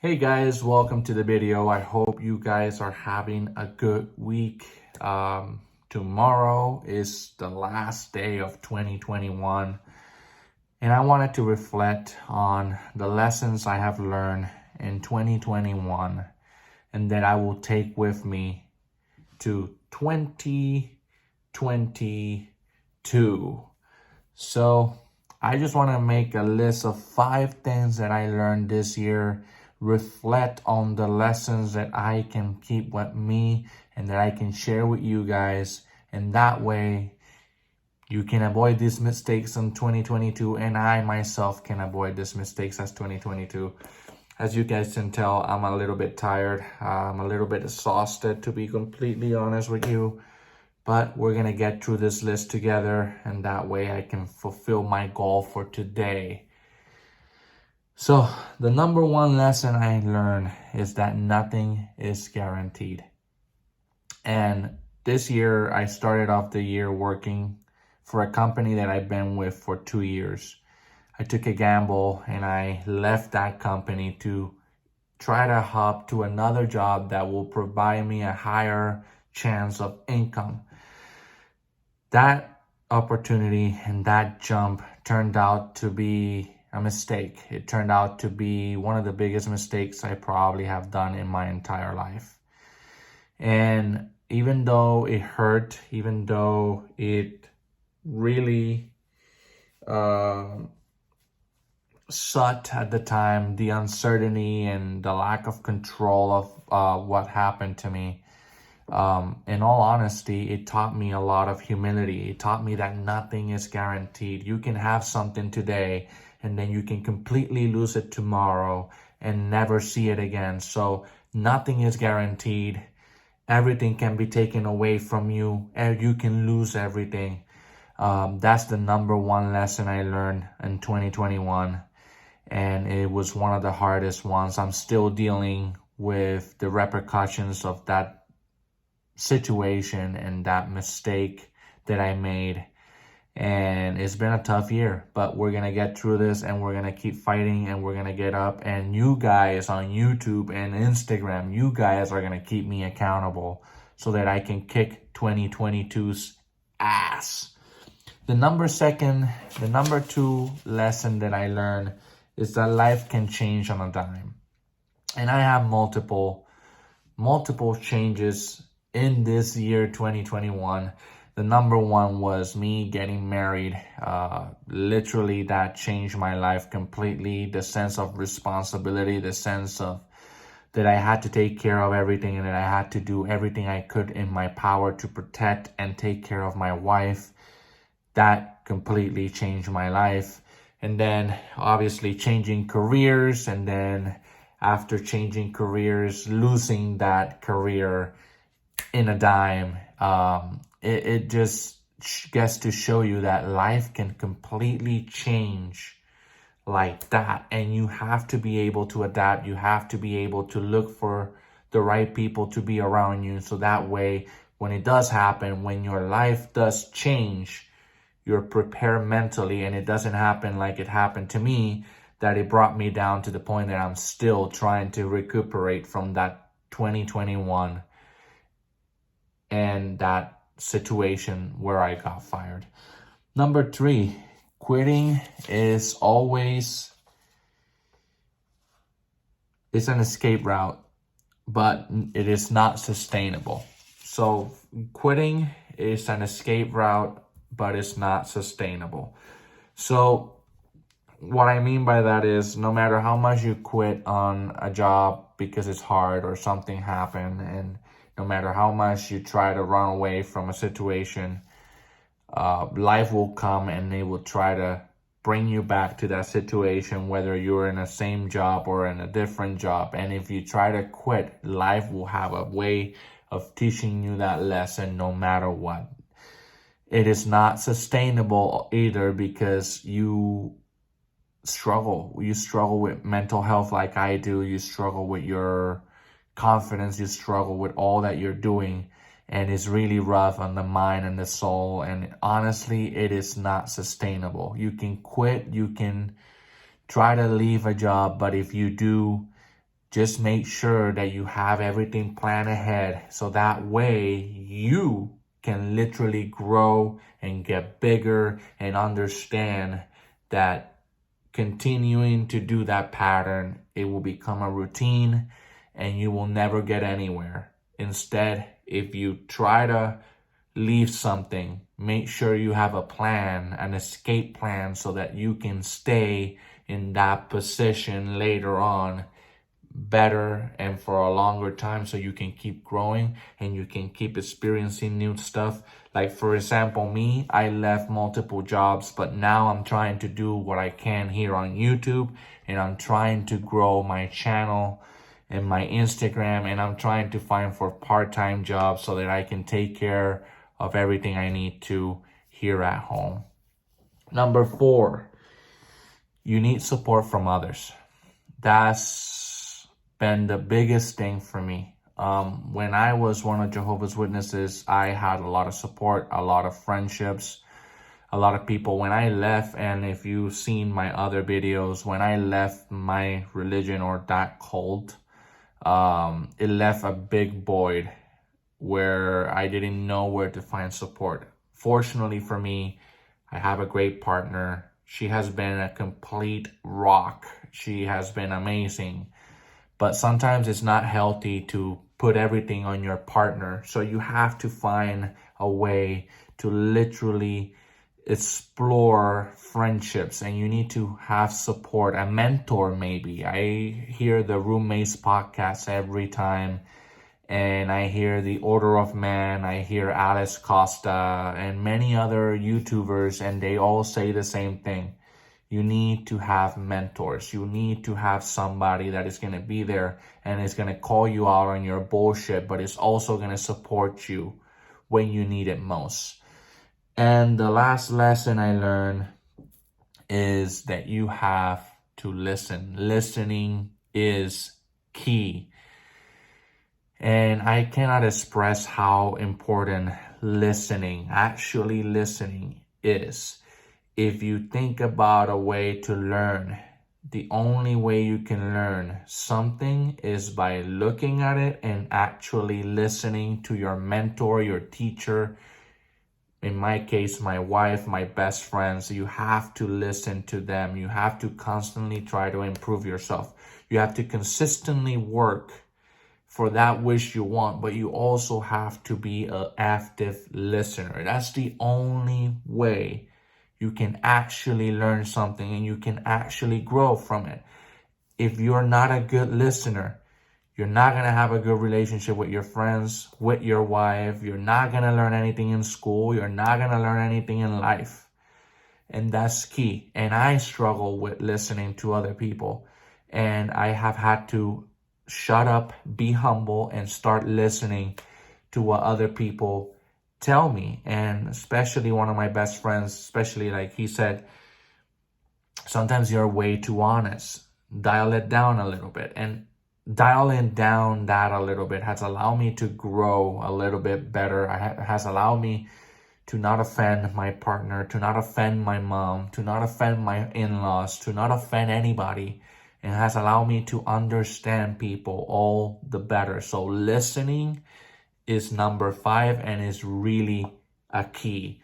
Hey guys, welcome to the video. I hope you guys are having a good week. Tomorrow is the last day of 2021, and I wanted to reflect on the lessons I have learned in 2021 and that I will take with me to 2022. So I just want to make a list of 5 things that I learned this year, reflect on the lessons that I can keep with me and that I can share with you guys. And that way you can avoid these mistakes in 2022, and I myself can avoid these mistakes as 2022. As you guys can tell, I'm a little bit tired. I'm a little bit exhausted, to be completely honest with you. But we're going to get through this list together, and that way I can fulfill my goal for today. So the number one lesson I learned is that nothing is guaranteed. And this year, I started off the year working for a company that I've been with for 2 years. I took a gamble and I left that company to try to hop to another job that will provide me a higher chance of income. That opportunity and that jump turned out to be a mistake. It turned out to be one of the biggest mistakes I probably have done in my entire life. And even though it hurt, even though it really sucked at the time, the uncertainty and the lack of control of what happened to me, in all honesty, it taught me a lot of humility. It taught me that nothing is guaranteed. You can have something today and then you can completely lose it tomorrow and never see it again. So nothing is guaranteed. Everything can be taken away from you and you can lose everything. That's the number one lesson I learned in 2021. And it was one of the hardest ones. I'm still dealing with the repercussions of that situation and that mistake that I made. And it's been a tough year, but we're going to get through this and we're going to keep fighting and we're going to get up. And you guys on YouTube and Instagram, you guys are going to keep me accountable so that I can kick 2022's ass. The number two lesson that I learned is that life can change on a dime. And I have multiple changes in this year 2021. The number one was me getting married. Literally, that changed my life completely. The sense of responsibility, the sense of that I had to take care of everything and that I had to do everything I could in my power to protect and take care of my wife. That completely changed my life. And then obviously changing careers, and then after changing careers, losing that career in a dime. It just gets to show you that life can completely change like that, and you have to be able to adapt. You have to be able to look for the right people to be around you, so that way when it does happen, when your life does change, you're prepared mentally, and it doesn't happen like it happened to me, that it brought me down to the point that I'm still trying to recuperate from that 2021 and that situation where I got fired. Number 3, quitting is always, it's an escape route, but it is not sustainable. So quitting is an escape route, but it's not sustainable. So what I mean by that is, no matter how much you quit on a job because it's hard or something happened, and no matter how much you try to run away from a situation, life will come and they will try to bring you back to that situation, whether you're in the same job or in a different job. And if you try to quit, life will have a way of teaching you that lesson no matter what. It is not sustainable either, because you struggle with mental health like I do. You struggle with your confidence, you struggle with all that you're doing, and it's really rough on the mind and the soul. And honestly, it is not sustainable. You can quit, you can try to leave a job, but if you do, Just make sure that you have everything planned ahead, so that way you can literally grow and get bigger and understand that continuing to do that pattern, it will become a routine and you will never get anywhere. Instead, if you try to leave something, make sure you have a plan, an escape plan, so that you can stay in that position later on better and for a longer time, so you can keep growing and you can keep experiencing new stuff. Like, for example, me, I left multiple jobs, but now I'm trying to do what I can here on YouTube, and I'm trying to grow my channel and my Instagram, and I'm trying to find for part-time jobs so that I can take care of everything I need to here at home. Number 4, you need support from others. That's been the biggest thing for me. When I was one of Jehovah's Witnesses, I had a lot of support, a lot of friendships, a lot of people. When I left, and if you've seen my other videos, when I left my religion or that cult, it left a big void where I didn't know where to find support. Fortunately for me, I have a great partner. She has been a complete rock. She has been amazing. But sometimes it's not healthy to put everything on your partner. So you have to find a way to literally explore friendships, and you need to have support, a mentor maybe. I hear the Roommates podcast every time, and I hear the Order of Man, I hear Alex Costa and many other YouTubers, and they all say the same thing. You need to have mentors. You need to have somebody that is going to be there and is going to call you out on your bullshit, but is also going to support you when you need it most. And the last lesson I learned is that you have to listen. Listening is key. And I cannot express how important actually listening is. If you think about a way to learn, the only way you can learn something is by looking at it and actually listening to your mentor, your teacher. In my case, my wife, my best friends. You have to listen to them. You have to constantly try to improve yourself. You have to consistently work for that wish you want, but you also have to be an active listener. That's the only way you can actually learn something and you can actually grow from it. If you're not a good listener, you're not going to have a good relationship with your friends, with your wife. You're not going to learn anything in school. You're not going to learn anything in life. And that's key. And I struggle with listening to other people. And I have had to shut up, be humble, and start listening to what other people tell me. And especially one of my best friends, especially like he said, sometimes you're way too honest. Dial it down a little bit. And dialing down that a little bit has allowed me to grow a little bit better. Has allowed me to not offend my partner, to not offend my mom, to not offend my in-laws, to not offend anybody. And has allowed me to understand people all the better. So listening is number 5 and is really a key.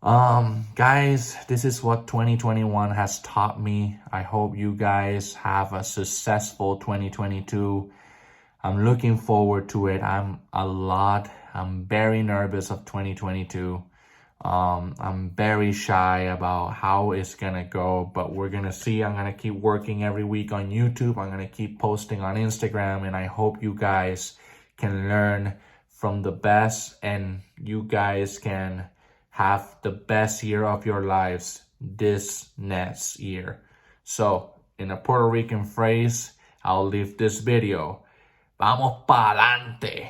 Guys, this is what 2021 has taught me. I hope you guys have a successful 2022. I'm looking forward to it. I'm very nervous of 2022. I'm very shy about how it's gonna go, but we're gonna see. I'm gonna keep working every week on YouTube. I'm gonna keep posting on Instagram, and I hope you guys can learn from the best, and you guys can have the best year of your lives this next year. So, in a Puerto Rican phrase, I'll leave this video. Vamos pa'lante.